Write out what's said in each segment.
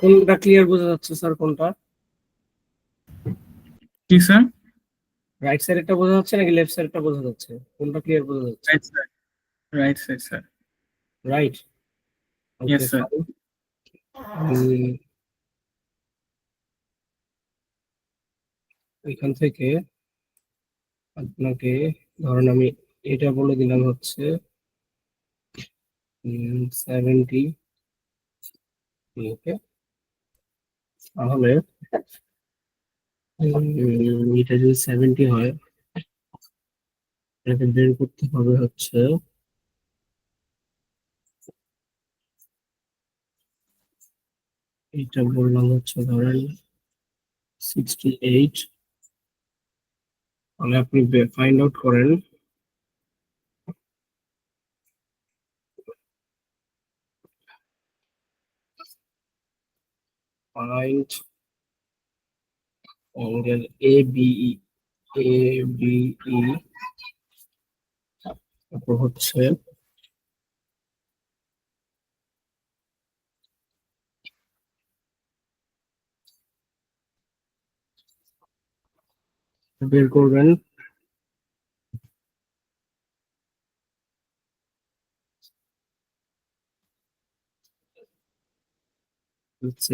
কোনটা ক্লিয়ার বোঝা যাচ্ছে স্যার? কোনটা কি স্যার? রাইট সাইডেরটা বোঝা যাচ্ছে নাকি লেফট সাইডেরটা বোঝা যাচ্ছে? কোনটা ক্লিয়ার বোঝা যাচ্ছে? Right sir, right side sir. Right. Yes okay sir. Fine. এখান থেকে আপনাকে ধরেন আমি এটা বলে দিলাম হচ্ছে 70। ওকে, তাহলে এটা যদি 70 হয়, এটাকে বের করতে হবে হচ্ছে এটা বললাম হচ্ছে ধরেন 68। তাহলে আপনি ফাইন্ড আউট করেন find angle A B E. A B E তারপর হচ্ছে বের করবেন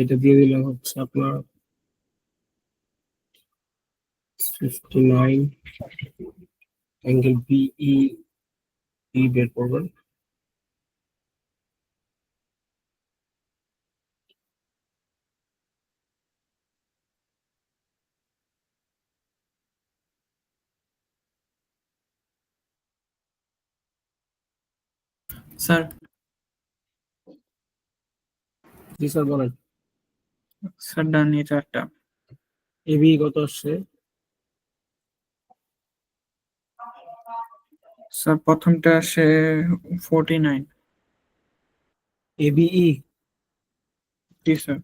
এটা দিয়ে দিলাম হচ্ছে আপনার 59 অ্যাঙ্গেল বিই বের করবেন। স্যার, জি স্যার বলেন। স্যার ডান, এটা একটা। এবি কত আসছে? স্যার প্রথমটা আসে 49। এবিই। জি স্যার।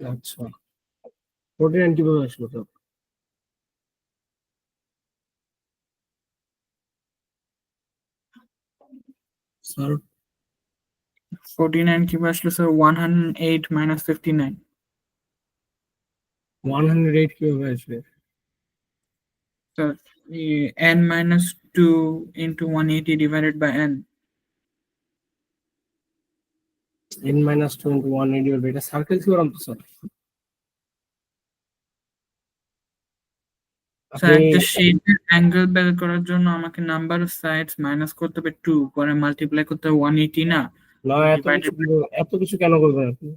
আচ্ছা, 49 কিভাবে আসলো তো? স্যার 49 কিভাবে আসলো স্যার? 108 মাইনাস 59। 108 কিভাবে আসবে? Sir n minus 2 into 180 divided by n. n minus 2 into 180 হবে, এটা সার্কেল থিওরাম তো স্যার। স্যার আপনি একটা শেডের অ্যাঙ্গেল বের করার জন্য আমাকে নাম্বার অফ সাইডস মাইনাস করতে হবে 2, পরে মাল্টিপ্লাই করতে হবে 180 না না, ডিভাইডেড। এত কিছু কেন করবেন আপনি?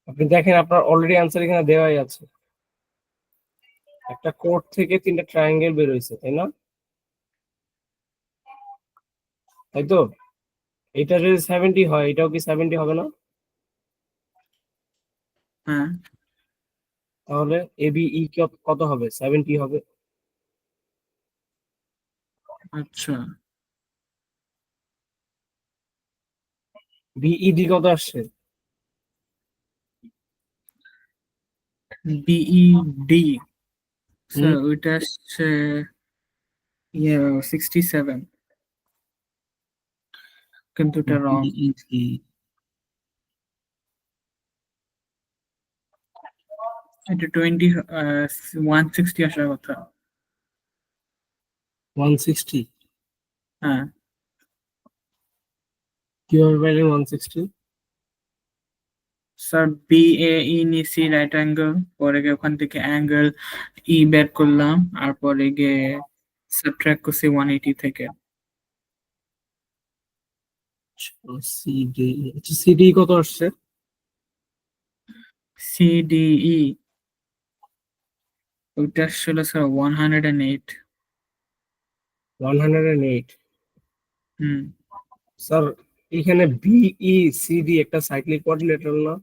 আপনি দেখেন আপনার অলরেডি আনসার এখানে দেওয়াই আছে। একটা কোড থেকে 3টা ট্রায়াঙ্গেল বের হয়েছে, তাই না? তাই তো? এটা যদি 70 হয়, এটাও কি 70 হবে না? হ্যাঁ। তাহলে এবিই কত হবে? 70 হবে। আচ্ছা, বিইডি কত আসছে? বিইডি হুম, স্যার ওইটা আসছে 67, কিন্তু এটা রং। বিইডি এটা 160 আসার কথা। 160 হ্যাঁ কিভাবে পাইলেন 160? স্যার, বিএই নিছি রাইট অ্যাঙ্গেল, পরে গিয়ে ওখান থেকে অ্যাঙ্গেল ই বের করলাম, আর পরে গিয়ে সাবট্রাক্ট করছি 180 থেকে। সিডি, সিডি কত আসছে? সিডিই ওইটা আসলে স্যার 108। 108। হুম। স্যার এখানে বিই সিডি একটা সাইক্লিক কোঅর্ডিনেটর না?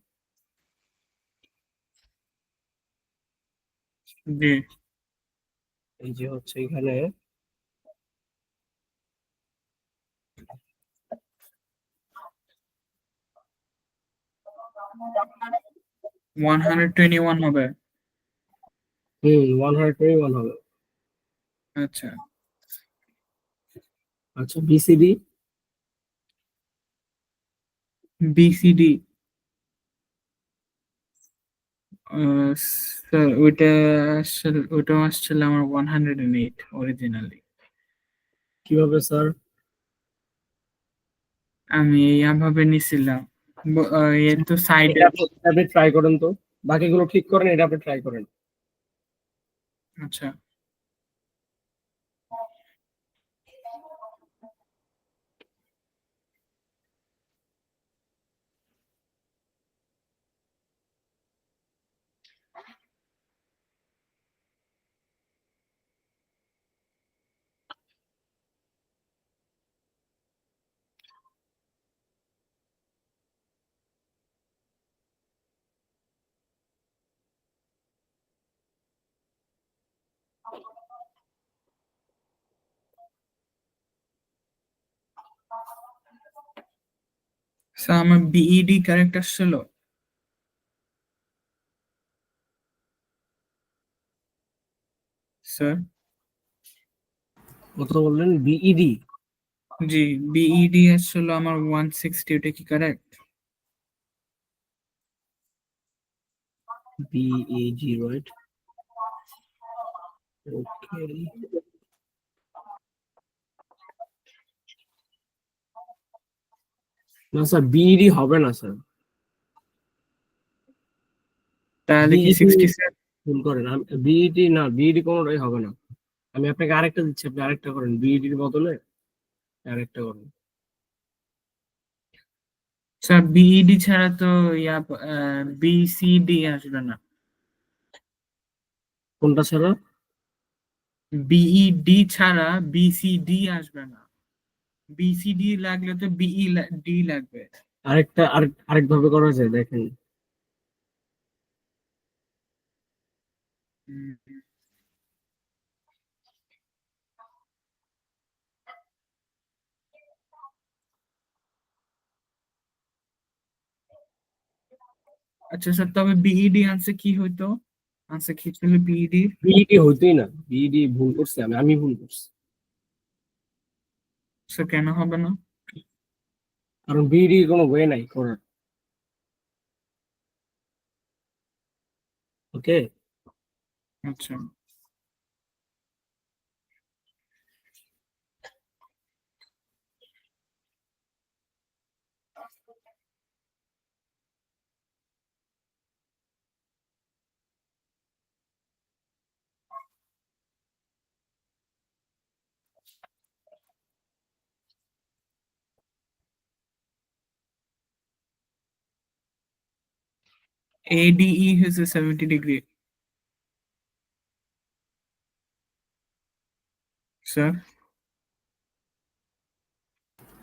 জি। এই যে হচ্ছে এখানে 121 হবে। 121 হবে। আচ্ছা, আচ্ছা, বিসিডি বিসিডি স্যার ওইটা আসছিল আমার 108 অরিজিনালি। কিভাবে স্যার? আমি এইভাবে নিছিলাম। এর তো সাইডে। এটা আপনি ট্রাই করেন তো, বাকিগুলো ঠিক করেন, এটা আপনি ট্রাই করেন। আচ্ছা স্যার, আমার বিইডি কারেক্ট আসছিল স্যার। কত বললেন? বিইডি? জি, বিইডি আসছিল আমার 160, ওটা কি কারেক্ট? বিইজি, রাইট? ওকে। না স্যার, বিইডি হবে না স্যার। তাহলে কি বিইডি 67? ভুল করেন। বিইডি না, বিইডি কোনোটাই হবে না। আমি আপনাকে আরেকটা দিচ্ছি, আপনি আরেকটা করেন, বিইডির বদলে আরেকটা করেন। স্যার, বিইডি ছাড়া তো ইয়া বিসিডি আসবে না। কোনটা ছাড়া? বিইডি ছাড়া বিসিডি আসবে না। বিসিডি লাগলে তো বিই ডি লাগবে। আরেক ভাবে করা যায়, দেখেন। হুম, আচ্ছা স্যার, তবে বিইডি আনসার কি হইতো? আনসার কি ছিল বিইডি? বিইডি হইতোই না, বিইডি ভুল করছি আমি ভুল করছি। স্যার, কেন হবে না? কারণ বিইডি কোনো ওয়ে নাই করার। ওকে। আচ্ছা, এডিই হচ্ছে 70 ডিগ্রি স্যার।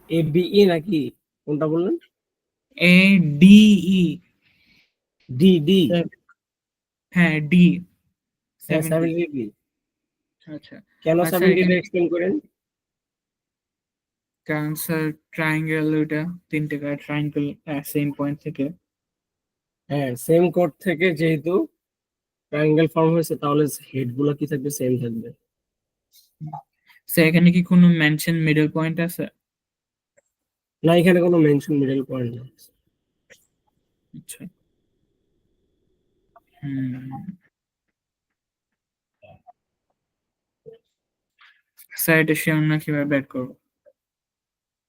এ বিই নাকি? কোনটা বললেন? এডিই। D D? হ্যাঁ, ডি হ্যাঁ, 70। 70 ডিগ্রি। আচ্ছা কেন আচ্ছা, 70 ডিগ্রি এখানে এক্সপ্লেন করেন। কারণ স্যার ট্রায়াঙ্গেল, ওইটা তিনটে ট্রায়াঙ্গেল সেম পয়েন্ট থেকে। হ্যাঁ, সেম কোড থেকে যেহেতু ট্রায়াঙ্গেল ফর্ম হয়েছে, তাহলে হেড গুলো কি থাকবে? সেম থাকবে। স্যার, এখানে কি কোনো মেনশন মিডল পয়েন্ট আছে? না, এখানে কোনো মেনশন মিডল পয়েন্ট নেই। আচ্ছা। হুম। স্যার, এটা শিওর না, কিভাবে বের করবো?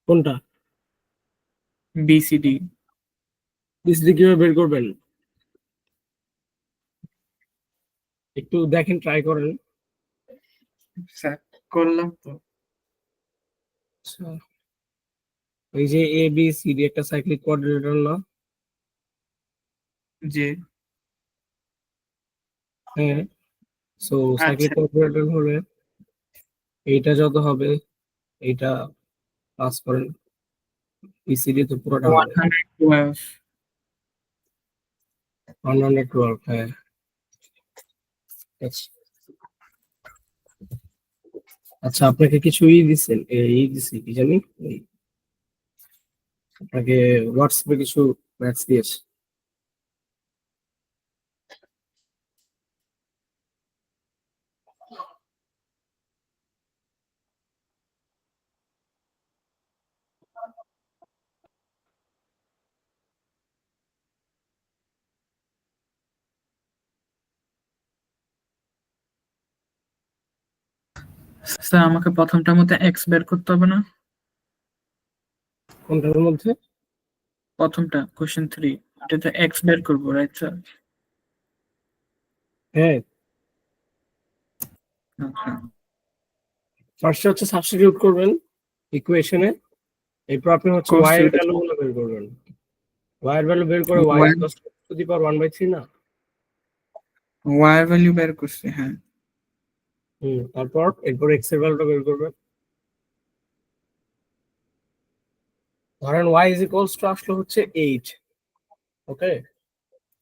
কোনটা? বিসিডি। বিসিডি কিভাবে বের করবেন? একটু দেখেন, ট্রাই করেন। স্যার, করলাম তো। আচ্ছা, এই যে এ বি সি ডি একটা সাইক্লিক কোঅর্ডিনেটর না? যে হ্যাঁ। সো সাইক্লিক আচ্ছা, কোঅর্ডিনেটর হলে এইটা যত হবে, এইটা পাস করেন, বিসিডি তো পুরোটা হবে। 112। 112, হ্যাঁ। আচ্ছা। আচ্ছা, আপনাকে কিছু দিচ্ছেন, দিচ্ছি কি জানি, এই, আপনাকে হোয়াটসঅ্যাপে কিছু ম্যাথস দিয়েছে। স্যার আমাকে প্রথমটার মধ্যে এক্স বের করতে হবে না? কোনটার মধ্যে? প্রথমটা কোশ্চেন 3, এটাতে এক্স বের করবো, রাইট স্যার? হ্যাঁ, আচ্ছা। ফার্স্টে হচ্ছে সাবস্টিটিউট করবেন ইকুয়েশনে, এরপর আপনি হচ্ছে cos ওয়াই এর 2 ভ্যালু গুলো বের করবেন। ওয়াই এর ভ্যালু বের করে Y Y, is to the power 1/3 না? ওয়াই এর ভ্যালু বের করছি, হ্যাঁ। তারপর এরপর এক্স এর ভ্যালুটা বের করবেন। ধরেন ওয়াই ইজ ইকুয়ালস টু আসলে হচ্ছে 8, ওকে?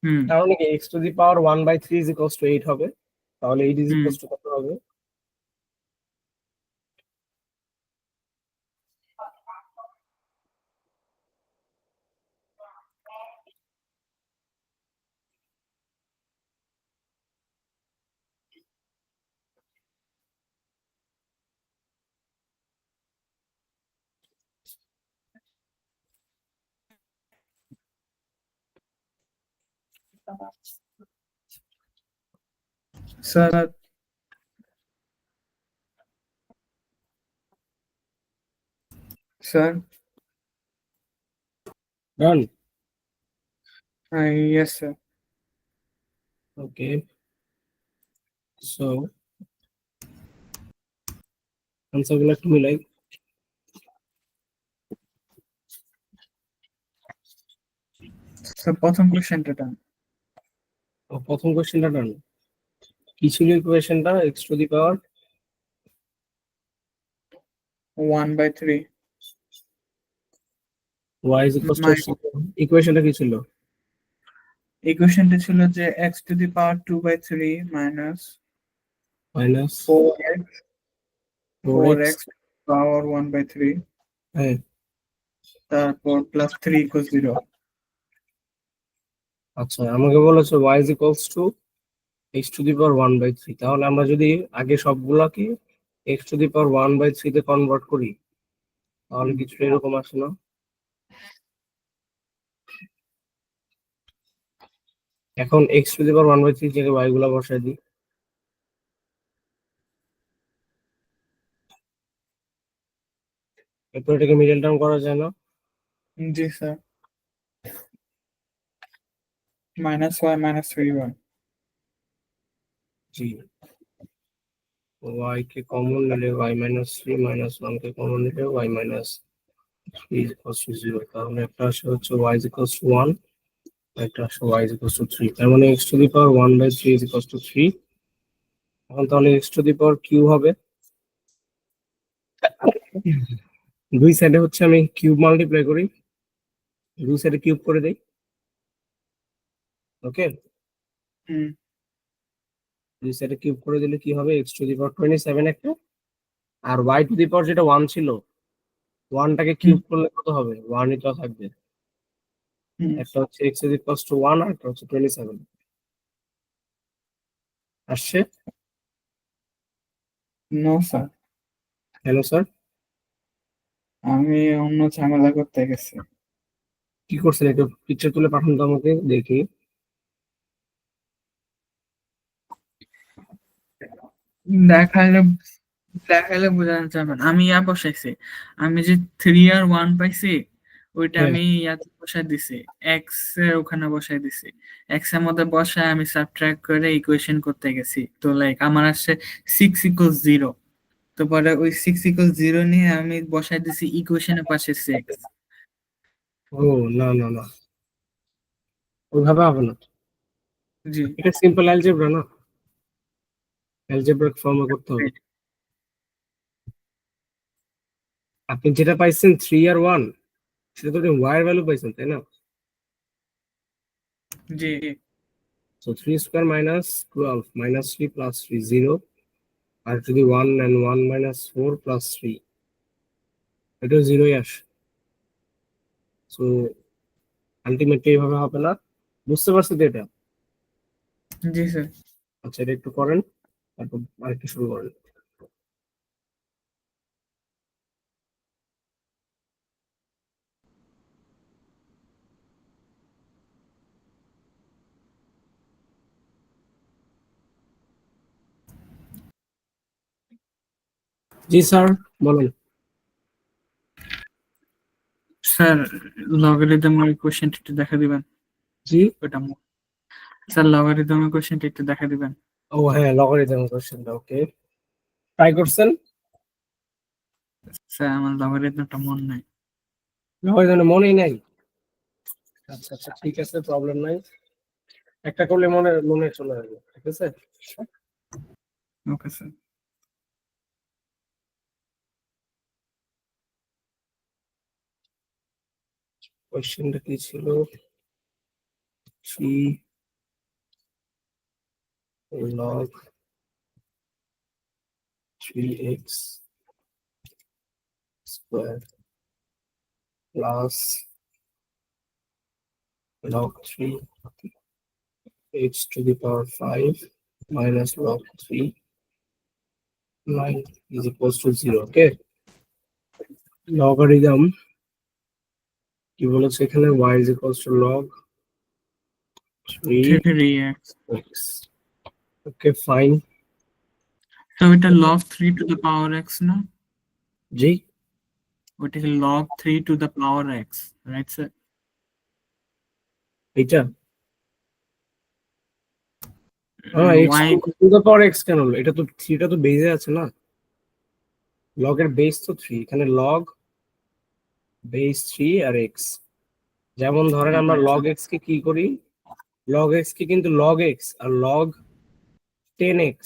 হুম তার মানে কি x to the power 1/3 is equals two 8 হবে। তাহলে 8 ইজ হুম ইকুয়ালস টু কত হবে? Sir. Sir. Done. Yes sir. Okay, so answer গুলো একটু মিলাই। স্যার প্রথম কোশ্চেনটা ডান। প্রথম কোশ্চেনটা ডান। কি ছিল ইকুয়েশনটা? X to the power 1/3 Y is equals to, my, ইকুয়েশনটা কি ছিল? ইকুয়েশনটা ছিল যে X to the power 2/3 minus minus 4x, 4x। Power 1/3, হ্যাঁ, তারপর প্লাস 3 ইকুয়াল 0। আচ্ছা আমাকে বলেছে Y is equals to X to the power 1/3। তাহলে আমরা যদি আগে সবগুলাকে এক্স টু দি পাওয়ার 1/3 তে কনভার্ট করি তাহলে কিছুটা এরকম আসে না? এখন এক্স টু দি পাওয়ার 1/3 জায়গায় ওয়াই গুলা বসাই দিই। এরপর এটাকে মিডল টার্ম করা যায় না? জি স্যার। -y - 3y। জি, ওয়াই কে কমন নিলে ওয়াই মাইনাস 3 মাইনাস 1 কে কমন নিলে Y minus 3 is equals to 0। তাহলে একটা আসে হচ্ছে ওয়াই ইজ ইকুয়ালস টু 1, একটা আসে ওয়াই ইজ ইকুয়ালস টু 3। তার মানে X to the power 1/3 is equals to 3। এখন তাহলে X to the power Q হবে। দুই সাইডে হচ্ছে আমি কিউব মাল্টিপ্লাই করি, দুই সাইডে কিউব করে দেই, ওকে? হুম দুই সাইডে কিউব করে দিলে কি হবে? এক্স টু দি পাওয়ার 27 একটা, আর ওয়াই টু দি পাওয়ার যেটা 1 ছিল, 1টাকে হুম কিউব করলে কত হবে? 1ই তো থাকবে। হুম। একটা হচ্ছে এক্স ইজ ইকুয়ালস টু 1 আর একটা হচ্ছে 27 আসছে। নো স্যার, হ্যালো স্যার, আমি অন্য ঝামেলা করতে গেছি। কি করছেন? একটু পিকচার তুলে পাঠান তো আমাকে দেখি। দেখাইলে, দেখাইলে বোঝানো যাবে না। আমি বসাইছি, আমি যে 3 আর 1 পাইছি, ওইটা হ্যাঁ, আমি ইয়াতে বসাই দিছি, এক্স এর ওখানে বসাই দিছি। এক্স এর মধ্যে বসায় আমি সাবট্রাক্ট করে ইকুয়েশন করতে গেছি, তো লাইক আমার আসছে 6 = 0। তো পরে ওই 6 = 0 নিয়ে আমি বসাই দিছি ইকুয়েশনের পাশে 6। ও না না না, ওইভাবে হবে না। জি। এটা সিম্পল অ্যালজেব্রা না, অ্যালজেব্রিক ফর্মে করতে হবে। আপনি যেটা পাইছেন 3 আর 1, সেটা তো ওয়াই এর ভ্যালু পাইছেন, তাই না? জি। So 3 square minus 12 minus 3 plus 3 0, আর যদি 1 and 1 মাইনাস 4 প্লাস 3, এটা 0ই আসে। সো আলটিমেটলি এইভাবে হবে না, বুঝতে পারছি তো এটা? জি স্যার। আচ্ছা এটা একটু করেন, তারপর আরেকটু শুরু করেন। জি স্যার, বলেন। স্যার লগারিদমের কোশ্চেনটা একটু দেখা দিবেন। জি। ওটা স্যার লগারিদমের কোশ্চেনটা একটু দেখা দিবেন। ও হ্যাঁ, লগারিদম কোশ্চেনটা ওকে। ট্রাই করছেন? স্যার আমার লগারিদমটা মন নাই। লগারিদম মনেই নাই? আচ্ছা আচ্ছা, ঠিক আছে, প্রবলেম নাই। একটা করলে মনে মনে চলে আসবে, ঠিক আছে। Okay sir. কোশ্চেনটা কি ছিল? 3 log 3x square plus log 3 x to the power 5 minus log 3 9 is equals to 0. Okay, logarithm কি বলেছে এখানে? y is equals to log 3x। 3x. Okay, fine. তো এটা log 3 to the power x না? জি, ওটা কি log 3 to the power x, right sir? এটা x y to the power x কেন হলো? এটা তো 3 টা তো বেজে আছে না, log এর বেস তো 3, এখানে log বেস 3 আর x। যেমন ধরেন আমরা log x কে কি করি, log x কে কিন্তু log x আর log 10x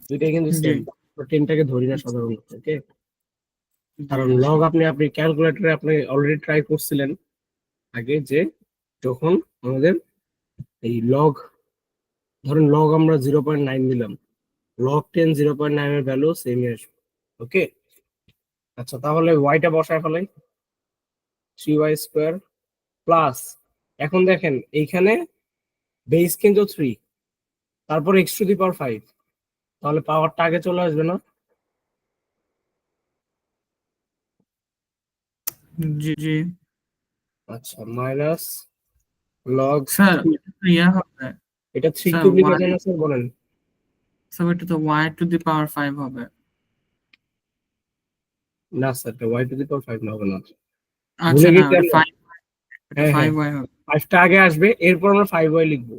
দুইটাই কিন্তু জি সেম। 10টাকে ধরি না সাধারণত, ওকে। জি কারণ log আপনি আপনি ক্যালকুলেটরে আপনি অলরেডি ট্রাই করছিলেন আগে, যে যখন আমাদের এই log, ধরেন log আমরা 0.9 দিলাম, log 10 0.9 এর ভ্যালু সেমই আসবে, ওকে। আচ্ছা, তাহলে ওয়াইটা বসায় ফেলাই, 3y স্কোয়ার প্লাস, এখন দেখেন এইখানে বেস কিন্তু 3, তারপর x টু দি পাওয়ার 5, তাহলে পাওয়ারটা আগে চলে আসবে না? জি জি আচ্ছা, মাইনাস লগ স্যার 3, এটা তো ইয়া হবে। এটা 3 স্যার কিউব লিখা y, যায় না স্যার, বলেন। স্যার এটা তো y to the power 5 হবে। না স্যার, এটা y টু দি পাওয়ার 5 না, হবে না, আচ্ছা ভুলে না, গেছি ওটা আমরা। 5, ওটা হ্যাঁ হ্যাঁ, 5y হবে। 5টা আগে আসবে, এরপর আমরা 5y লিখবো,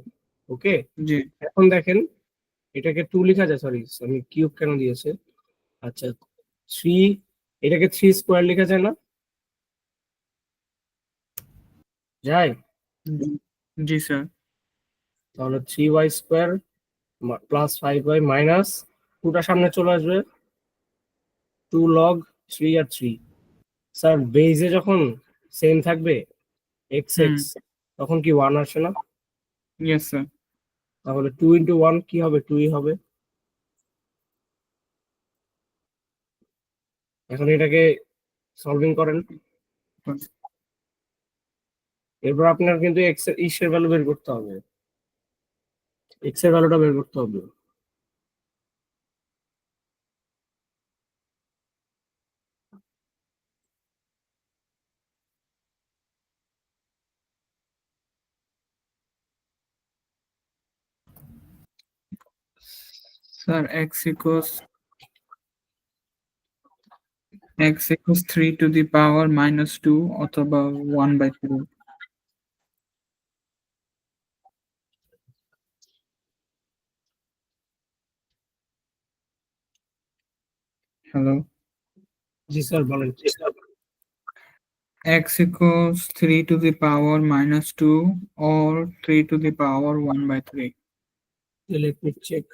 ওকে। জি এখন দেখেন, এটাকে 2 লেখা যায়, সরি আমি কিউব কেন দিয়েছে। আচ্ছা, 3, এটাকে 3 স্কোয়ার লেখা যায় না? যায়। জি জি স্যার। তাহলে 3y square plus 5y minus 2টা সামনে চলে আসবে, 2 লগ 3 আর 3। স্যার বেজে যখন সেম থাকবে এক্স হুম, এক্স, তখন কি 1 আসে না? Yes sir. তাহলে 2 ইন্টু 1 কি হবে? 2ই হবে। এখন এটাকে সলভিং করেন, এরপর আপনার কিন্তু এক্স এর ইসের ভ্যালু বের করতে হবে, এক্স এর ভ্যালুটা বের করতে হবে। Sir x equals 3 to the power minus 2 অথবা 1/3। হ্যালো। জি স্যার, বলেন। X equals 3 to the power minus 2 or 3 to the power 1/3. Let me check.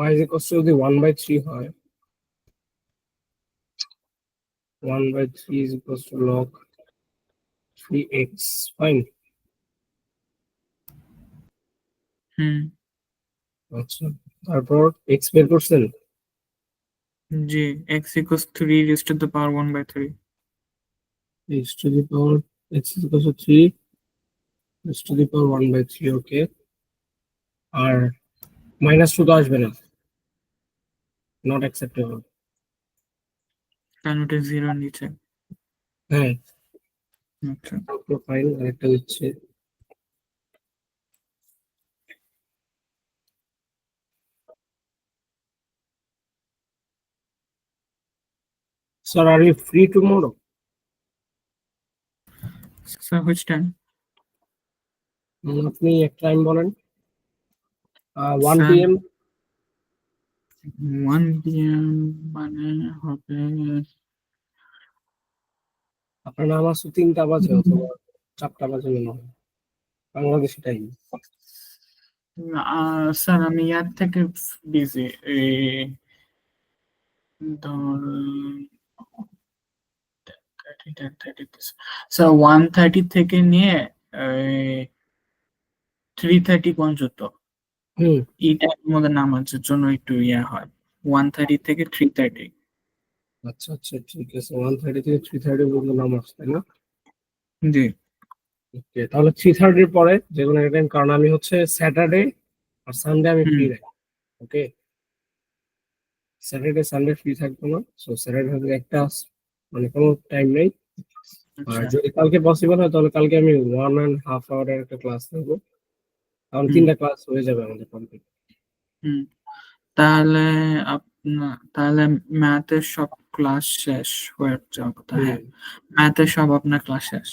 y is equals to যদি 1/3 হয়, 1/3 is equals to log 3x, fine. হুম, আচ্ছা, তারপর x বের করছেন, জি, x equals 3 raised to the power 1/3। x to the power x is equal to 3 x to the power 1 by 3 ওকে আর -2 তো আসবে না নট অ্যাকসেপ্টেবল কারণ ওটা জিরোর নিচে। হ্যাঁ আচ্ছা তো ফাইন আরেকটা দিচ্ছে sir are you free tomorrow sir which time? আপনি এক টাইম বলেন 1 স্যার PM 1 PM মানে হবে আপনার নাম আছে 3টা বাজে অথবা 4টা বাজে মনে হয় বাংলাদেশি টাইম স্যার আমি ইয়ার থেকে বিজি, ধর 10:30 স্যার 1:30 থেকে নিয়ে 3:30 পর্যন্ত হুম এই টাইমের মধ্যে নামাজের জন্য একটু ইয়া হয়, 1:30 থেকে 3:30। আচ্ছা আচ্ছা ঠিক আছে 1:30 থেকে 3:30 পর্যন্ত নামাজ তাই না জি ওকে তাহলে 3:30 পরে যে কোনো একটা টাইম কারণ আমি হচ্ছে স্যাটারডে আর সানডে আমি হুম ফ্রি রাখি ওকে স্যাটারডে সানডে ফ্রি থাকবো না সো স্যাটারডে হচ্ছে একটা মানে কোনো টাইম নেই আর আচ্ছা যদি কালকে পসিবল হয় তাহলে কালকে আমি 1.5 আওয়ারের একটা ক্লাস নেবো কারণ হুম 3টা ক্লাস হয়ে যাবে আমাদের কমপ্লিট হুম তাহলে তাহলে ম্যাথের সব ক্লাস শেষ হয়ে যাওয়ার কথা, হুম হ্যাঁ ম্যাথের সব আপনার ক্লাস শেষ।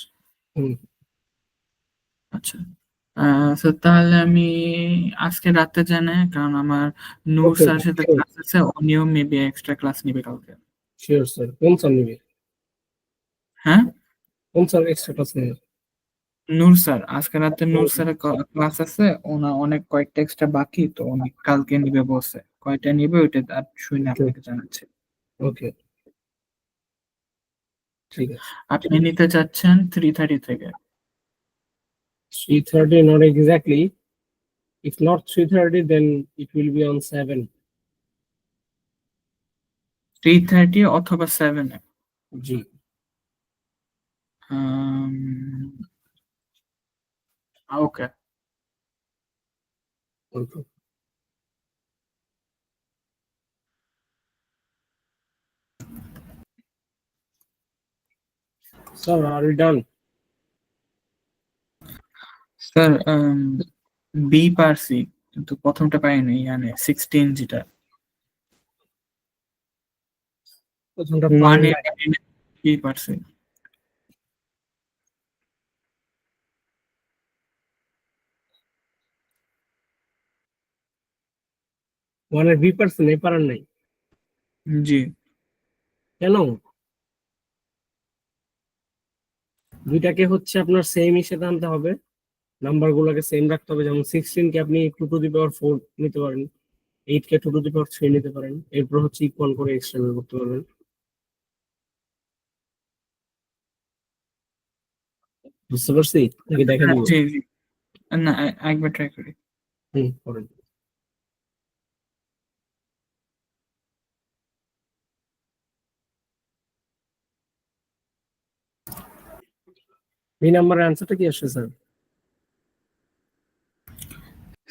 হুম আচ্ছা তো তাহলে আমি আজকে রাতে জানে, কারণ আমার নূর ওকে স্যারের সাথে ওকে ক্লাস আছে, উনিও মেবি এক্সট্রা ক্লাস নিবে কালকে। শিওর স্যার কোন স্যার নিবে হ্যাঁ কোন স্যার এক্সট্রা ক্লাস নেবে নূর স্যার, আজকে রাতে নূর স্যারের ক্লাস আছে, ওনা অনেক কয়েকটা এক্সট্রা বাকি, তো উনি কালকে নিবে বলছে, কয়টা নিবে ওইটা আর শুনে ওকে আপনাকে জানাচ্ছি। ওকে ঠিক আছে আপনি নিতে চাচ্ছেন 3:30 থেকে? 3:30 not exactly if not 3:30 then it will be on 7 3:30 অথবা 7? জি okay okay sir are you done sir বি পারছি কিন্তু প্রথমটা পাইনি, মানে 16 যেটা প্রথমটা পান 1 এর নাই বি পারছি। 1 এর বি পার্সেন্ট এই পারেন নাই জি কেন দুইটাকে হচ্ছে আপনার সেম হিসেবে আনতে হবে নাম্বার গুলোকে সেম রাখতে হবে যেমন 16 কে আপনি 2 to the power 4 নিতে পারেন 8 কে 2 to the power 3 নিতে পারেন এরপর হচ্ছে ইকুয়াল করে এক্সট্রা বের করতে পারবেন বুঝতে পারছি নাকি দেখা দিব জি জি না একবার ট্রাই করি। করেন বি নাম্বারের অ্যান্সারটা কি আসছে স্যার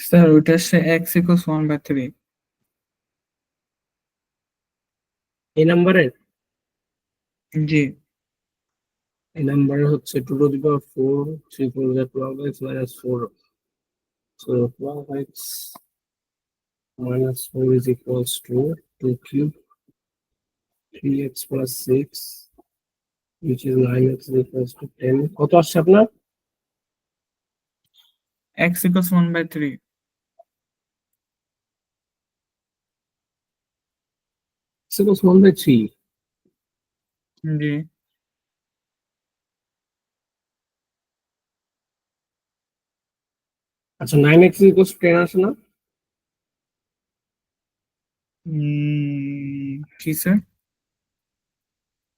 স্যার ওইটা হচ্ছে এক্স ইকুয়ালস 1/3। এই নাম্বারের জি এই নাম্বারে হচ্ছে 2 to the power 4 3 4 12x minus 4 so 12x minus 4 is equals to 2 cube 3x plus 6 which is 9x is equals to 10 কত আসছে আপনার এক্স ইকুয়ালস 1/3। x equals 1/3 জি আচ্ছা 9x is equals to 10 আসে না কি স্যার?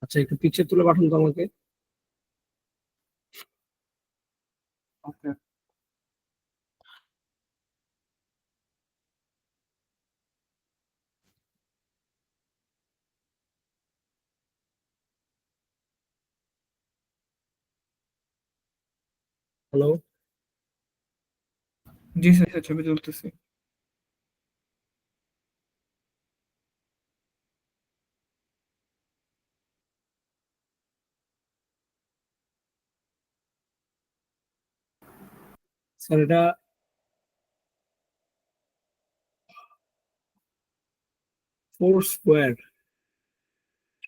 আচ্ছা একটু পিকচার তুলে পাঠান তো আমাকে ওকে হ্যালো, জি স্যার, ছবি তুলতেছি। স্যার এটা 4 স্কোয়ার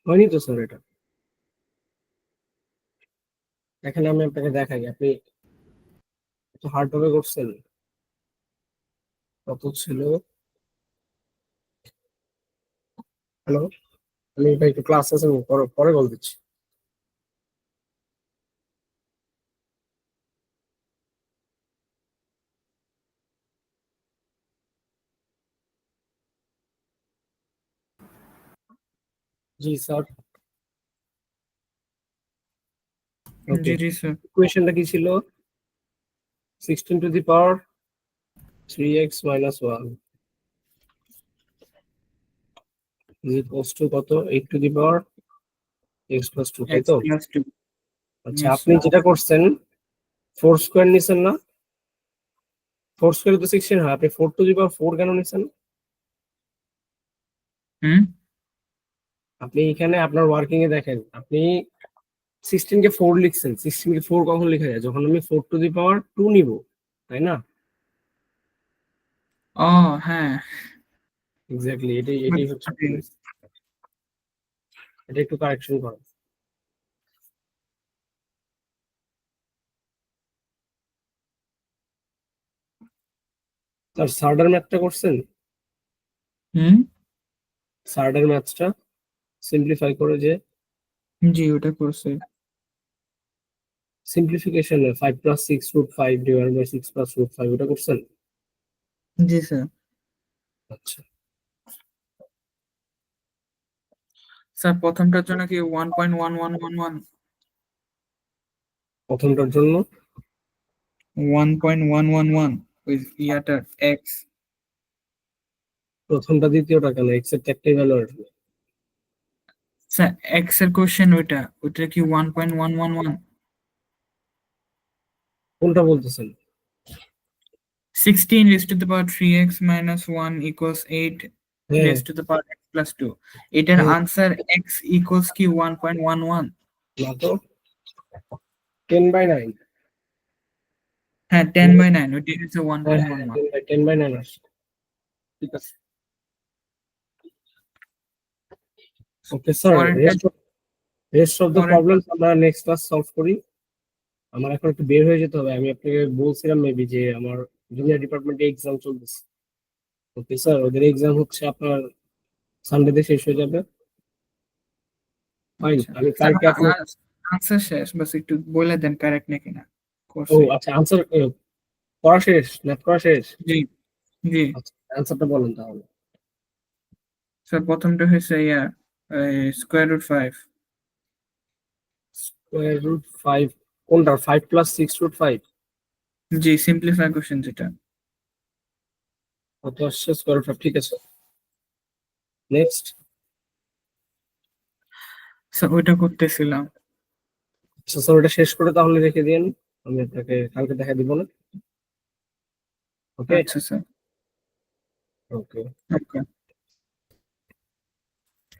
হয়নি তো স্যার এটা। এখানে আমি আপনাকে দেখাই, আপনি একটু হার্ডভাবে করছেন। কত ছিল? হ্যালো, আমি ভাই একটু ক্লাস আছে, আমি পরে পরে কল দিচ্ছি। জি স্যার। ওকে, জি জি স্যার। ইকুয়েশনটা কি ছিল? 16 to the power 3x minus 1 is equals to কত? 8 to the power x plus 2, তাই এক্স তো? Plus two. আচ্ছা, ইয়েস আপনি স্যার। যেটা করছেন 4 স্কোয়ার নিছেন না? 4 স্কোয়ার তো 16 হয়, আপনি 4 টু দি পাওয়ার 4 কেন নিছেন? হুম। আপনি এখানে আপনার ওয়ার্কিং এ দেখেন, আপনি 16 কে 4 লিখছেন। 16 কে 4 কখন লেখা যায়? যখন আমি 4 টু দি পাওয়ার 2 নিব, তাই না? ও হ্যাঁ। এক্স্যাক্টলি, এটাই হচ্ছে premise। এটা একটু কারেকশন করো। স্যার সার্ডার ম্যাথটা করছেন? হুম। সার্ডার ম্যাথটা সিম্পলিফাই করে যে জি ওটা করছি। Simplification 5 plus 6 root 5 divide by 6 plus root 5, ওটা করছেন? জি স্যার। আচ্ছা, স্যার প্রথমটার জন্য কি 1.1111? প্রথমটার জন্য 1.111 ওই ইয়াটার এক্স। প্রথমটা দ্বিতীয়টা কেন? এক্স এর একটাই ভ্যালু আসবে। স্যার এক্স এর কোশ্চেন ওইটা কি 1.111? কোনটা বলতেছেন? 16 raised to the power 3x minus 1 equals 8 হ্যাঁ, raised to the power x plus 2. এটার হ্যাঁ, আনসার x equals কি 1.11? না তো, 10/9। হ্যাঁ 10/9, ওইটা হচ্ছে হ্যাঁ হ্যাঁ, 1.11। 10/9 আসছে। ঠিক আছে, ওকে স্যার। পরেরটা রেস্ট অফ দ্য পরের প্রবলেমস আমরা নেক্সট ক্লাস সলভ করি। আমার এখন একটু বের হয়ে যেতে হবে, আমি আপনাকে বলছিলাম মেবি যে আমার জুনিয়র ডিপার্টমেন্টে এক্সাম চলতেছে। ওকে স্যার, ওদের এক্সাম হচ্ছে আপনার সানডেতে শেষ হয়ে যাবে। ফাইন, আচ্ছা আমি স্যার কালকে আপনার আনসার শেষ, বাস একটু বলে দেন কারেক্ট নাকি না ও করছি। আচ্ছা, আনসার করা শেষ, ম্যাথ করা শেষ? জি জি আচ্ছা, অ্যান্সারটা বলেন তাহলে। স্যার প্রথমটা হয়েছে স্কোয়ার রুট 5। Square root 5? কোনটা? 5 প্লাস 6 রুট 5? জি সিম্পলিফাই কোশ্চেন যেটা। কত আসছে? স্কোয়ার রুট 5, ঠিক আছে। নেক্সট। স্যার ওইটা করতেছিলাম। আচ্ছা স্যার, ওটা শেষ করে তাহলে রেখে দিন, আমি আপনাকে কালকে দেখা দিব না। ওকে। আচ্ছা sir. Okay. Okay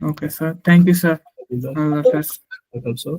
okay sir, thank you sir. আল্লাহ হাফেজ। Welcome sir.